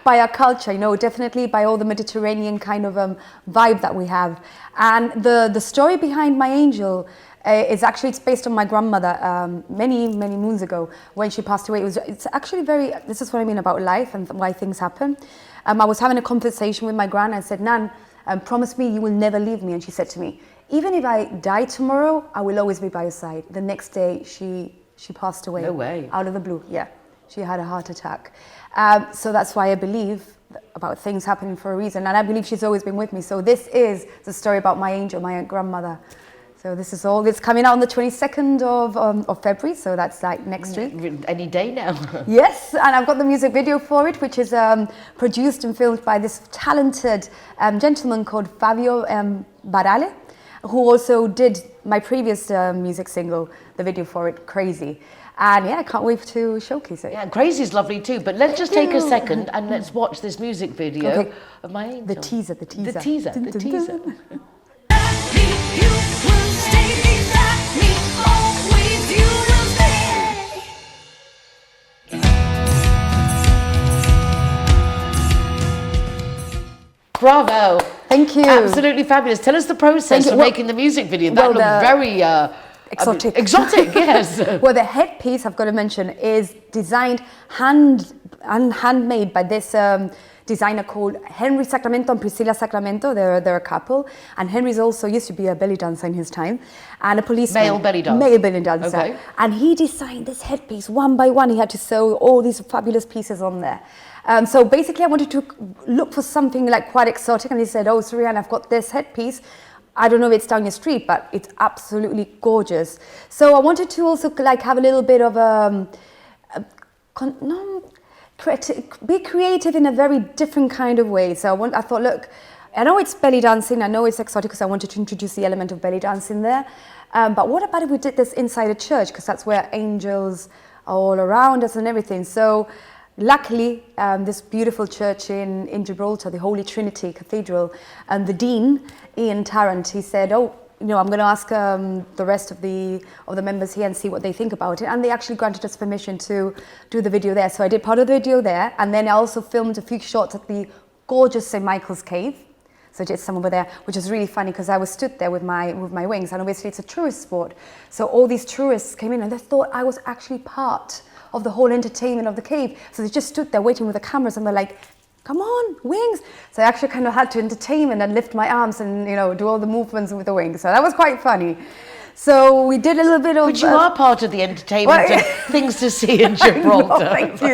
by our culture, you know, definitely by all the Mediterranean kind of vibe that we have. And the story behind my Angel it's based on my grandmother many moons ago when she passed away. It's actually this is what I mean about life and why things happen. I was having a conversation with my gran. I said, Nan, promise me you will never leave me. And she said to me, even if I die tomorrow, I will always be by your side. The next day she passed away. No way. Out of the blue, yeah. she had a heart attack. So that's why I believe about things happening for a reason, and I believe she's always been with me. So this is the story about my angel, my grandmother. So this is all, it's coming out on the 22nd of February, so that's like next week. Any day now. Yes, and I've got the music video for it, which is produced and filmed by this talented gentleman called Fabio Barale, who also did my previous music single, the video for it, Crazy. And yeah, I can't wait to showcase it. Yeah, Crazy is lovely too, but let's just take a second and let's watch this music video of my angel. The teaser. The teaser. Bravo! Thank you. Absolutely fabulous. Tell us the process of making the music video. That looked very exotic. Exotic, yes. Well, the headpiece, I've got to mention, is designed handmade by this designer called Henry Sacramento and Priscilla Sacramento. They're a couple, and Henry's also used to be a belly dancer in his time, and a policeman. Male belly dancer. Male belly dancer. Okay. And he designed this headpiece one by one. He had to sew all these fabulous pieces on there. So basically, I wanted to look for something like quite exotic, and he said, "Oh, Surian, I've got this headpiece. I don't know if it's down your street, but it's absolutely gorgeous." So I wanted to also like have a little bit of be creative in a very different kind of way. So I thought, look, I know it's belly dancing, I know it's exotic because I wanted to introduce the element of belly dancing there. But what about if we did this inside a church? Because that's where angels are all around us and everything. So luckily, this beautiful church in Gibraltar, the Holy Trinity Cathedral, and the dean, Ian Tarrant, he said, "Oh, you know, I'm going to ask the rest of the members here and see what they think about it." And they actually granted us permission to do the video there. So I did part of the video there, and then I also filmed a few shots at the gorgeous St. Michael's Cave. So I did some over there, which is really funny because I was stood there with my wings, and obviously it's a tourist spot. So all these tourists came in and they thought I was actually part of the whole entertainment of the cave. So they just stood there waiting with the cameras, and they're like, "Come on, wings." So I actually kind of had to entertain and lift my arms and, you know, do all the movements with the wings. So that was quite funny. So we did a little bit of... But you are part of the entertainment, things to see in Gibraltar.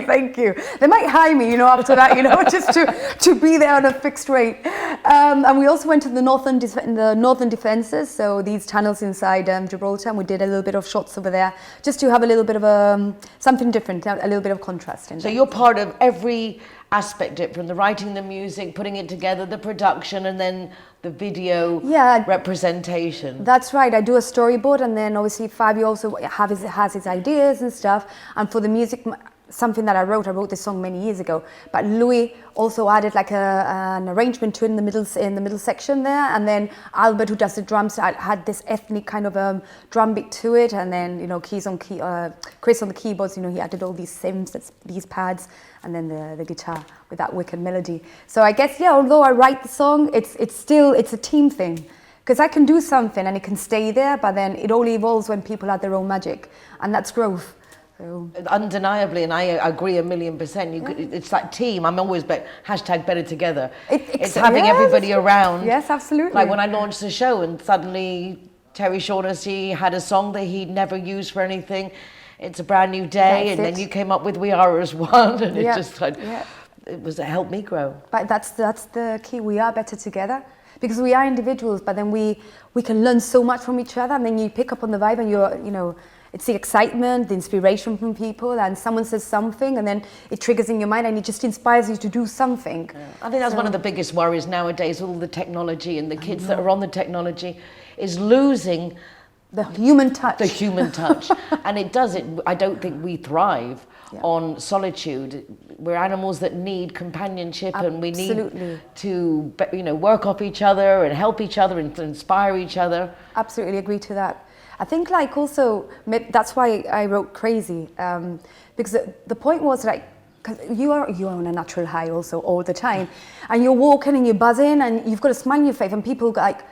Thank you. They might hire me, you know, after that, you know, just to be there on a fixed rate. And we also went to the northern defences, so these tunnels inside Gibraltar, and we did a little bit of shots over there, just to have a little bit of something different, a little bit of contrast in So there. you're part of every aspect of it, from the writing the music, putting it together, the production, and then the video representation. That's right. I do a storyboard, and then obviously Fabio also has his ideas and stuff. And for the music, something that I wrote this song many years ago, but Louis also added like an arrangement to it in the middle section there, and then Albert, who does the drums, had this ethnic kind of drum beat to it, and then, you know, Chris on the keyboards, you know, he added all these synths, these pads, and then the guitar with that wicked melody. So I guess, yeah, although I write the song, it's still a team thing, because I can do something and it can stay there, but then it only evolves when people add their own magic, and that's growth. Undeniably, and I agree 1,000,000%. It's that team. I'm always hashtag better together. It's having everybody around. Yes, absolutely. Like when I launched the show, and suddenly Terry Shaughnessy had a song that he'd never used for anything. It's a brand new day, then you came up with "We Are as One," and it just like it helped me grow. But that's the key. We are better together. Because we are individuals, but then we can learn so much from each other, and then you pick up on the vibe, and you know, it's the excitement, the inspiration from people, and someone says something, and then it triggers in your mind, and it just inspires you to do something. Yeah. I think that's one of the biggest worries nowadays, all the technology and the kids that are on the technology, is losing the human touch. The human touch. And it does it. I don't think we thrive on solitude. We're animals that need companionship, and we need to, you know, work off each other and help each other and to inspire each other. Absolutely agree to that. I think like also, that's why I wrote Crazy, because the point was like, cause you are on a natural high also all the time, and you're walking and you're buzzing and you've got a smile on your face, and people go like,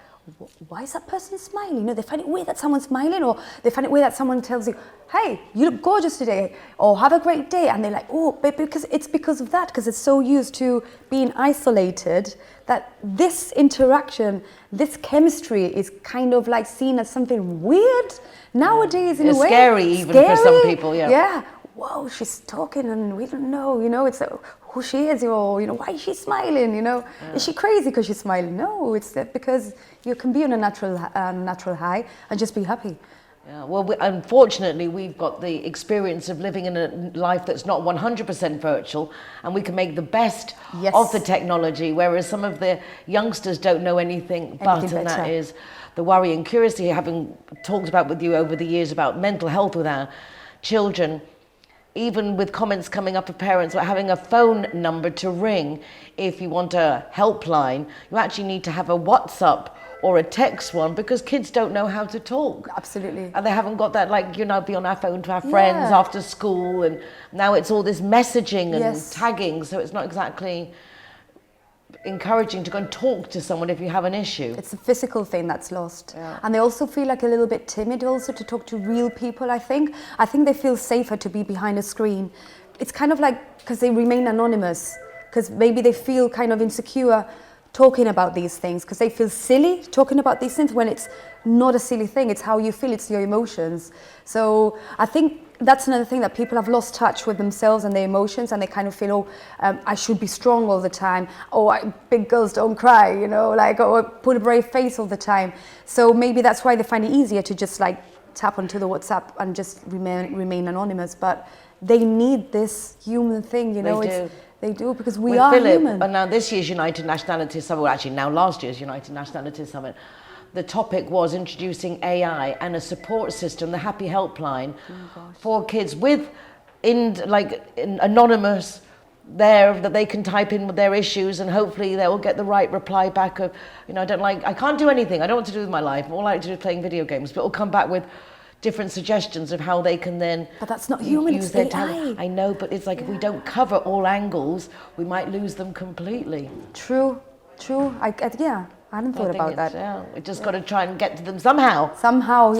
why is that person smiling? You know, they find it weird that someone's smiling, or they find it weird that someone tells you, hey, you look gorgeous today, or have a great day, and they're like, oh, but because of that, because it's so used to being isolated, that this interaction, this chemistry is kind of like seen as something weird nowadays in a way. Scary even for some people, Yeah. whoa, she's talking and we don't know, you know, it's who she is, or, you know, why is she smiling, you know? Is she crazy because she's smiling? No, it's because you can be on a natural high and just be happy. Yeah, well, unfortunately, we've got the experience of living in a life that's not 100% virtual, and we can make the best of the technology, whereas some of the youngsters don't know anything but, and that is the worry and curiosity, having talked about with you over the years about mental health with our children, even with comments coming up of parents about having a phone number to ring if you want a helpline. You actually need to have a WhatsApp or a text one, because kids don't know how to talk. Absolutely. And they haven't got that, like, you know, be on our phone to our friends after school, and now it's all this messaging and tagging, so it's not exactly encouraging to go and talk to someone if you have an issue. It's a physical thing that's lost. And they also feel like a little bit timid also to talk to real people, I think. I think they feel safer to be behind a screen. It's kind of like, because they remain anonymous, because maybe they feel kind of insecure talking about these things, because they feel silly talking about these things when it's not a silly thing. It's how you feel, it's your emotions. So I think that's another thing, that people have lost touch with themselves and their emotions, and they kind of feel, I should be strong all the time, big girls don't cry, you know, like, or put a brave face all the time. So maybe that's why they find it easier to just like tap onto the WhatsApp and just remain anonymous. But they need this human thing, you know. They do, because we are human. And now this year's United Nationalities Summit, well, actually now last year's United Nationalities Summit, the topic was introducing AI and a support system, the Happy Helpline, for kids with anonymous there, that they can type in with their issues, and hopefully they will get the right reply back of, you know, I can't do anything, I don't know what to do with my life, all I like to do is playing video games, but it'll come back with different suggestions of how they can then But that's not human, use it's their AI. talent. I know, but it's like if we don't cover all angles, we might lose them completely. True. I hadn't thought about that. Yeah, we just got to try and get to them somehow. Somehow.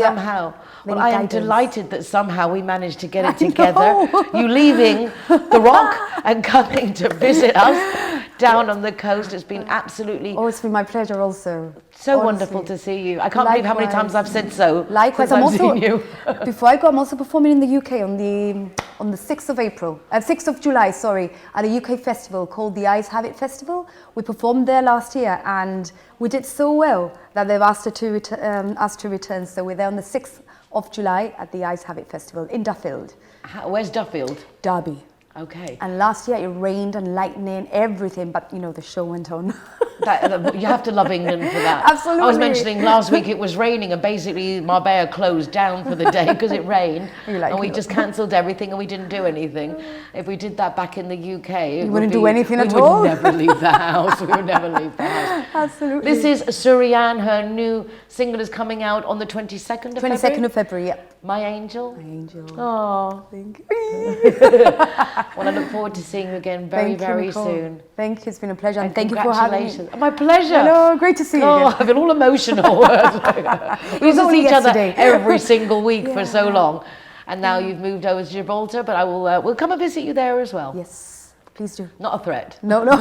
Well, I am delighted that somehow we managed to get it together. You leaving the Rock and coming to visit us down on the coast. It's been absolutely... Oh, it's been my pleasure also. So wonderful to see you. I can't believe how many times I've said so. Likewise, I'm also, seen you. Before I go, I'm also performing in the UK on the 6th of July, at a UK festival called the Eyes Have It Festival. We performed there last year, and we did so well that they've asked us to return. So we're there on the 6th of July at the Eyes Have It Festival in Duffield. Where's Duffield? Derby. Okay. And last year it rained and lightning, everything, but you know, the show went on. You have to love England for that. Absolutely. I was mentioning last week it was raining, and basically Marbella closed down for the day because it rained, and we just cancelled everything and we didn't do anything. If we did that back in the UK, you wouldn't do anything at all. We would never leave the house. We would never leave the house. Absolutely. This is Surian. Her new single is coming out on the 22nd of February. 22nd of February, yep. My Angel. My Angel. Oh, thank you. Well, I look forward to seeing you again very soon. Thank you, it's been a pleasure, and thank you for having me. My pleasure. Hello, great to see you again. I feel all emotional. We used to see each other every single week for so long, and now you've moved over to Gibraltar, but I will we'll come and visit you there as well. Yes, please do. Not a threat. No. No.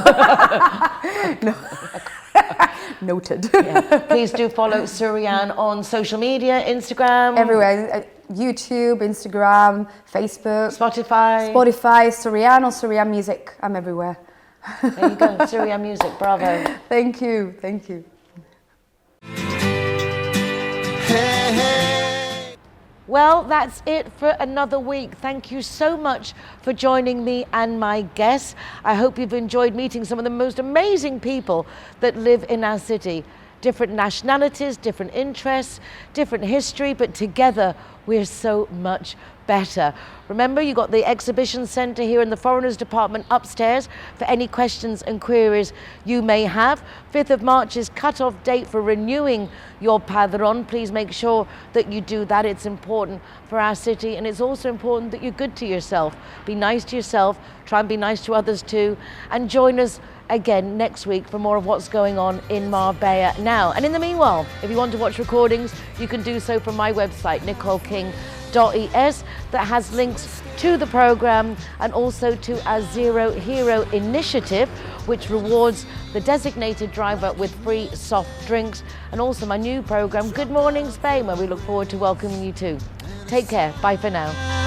Noted. Yeah. Please do follow Surian on social media, Instagram. Everywhere. YouTube, Instagram, Facebook. Spotify, Surian or Surian Music. I'm everywhere. There you go, Surian Music, bravo. Thank you. Well, that's it for another week. Thank you so much for joining me and my guests. I hope you've enjoyed meeting some of the most amazing people that live in our city. Different nationalities, different interests, different history, but together we're so much better. Remember, you got the exhibition centre here in the Foreigners Department upstairs for any questions and queries you may have. 5th of March is cut-off date for renewing your Padron. Please make sure that you do that. It's important for our city, and it's also important that you're good to yourself. Be nice to yourself, try and be nice to others too, and join us again next week for more of what's going on in Marbella now. And in the meanwhile, if you want to watch recordings, you can do so from my website, nicoleking.es, that has links to the program and also to our Zero Hero initiative, which rewards the designated driver with free soft drinks, and also my new program, Good Morning Spain, where we look forward to welcoming you too. Take care. Bye for now.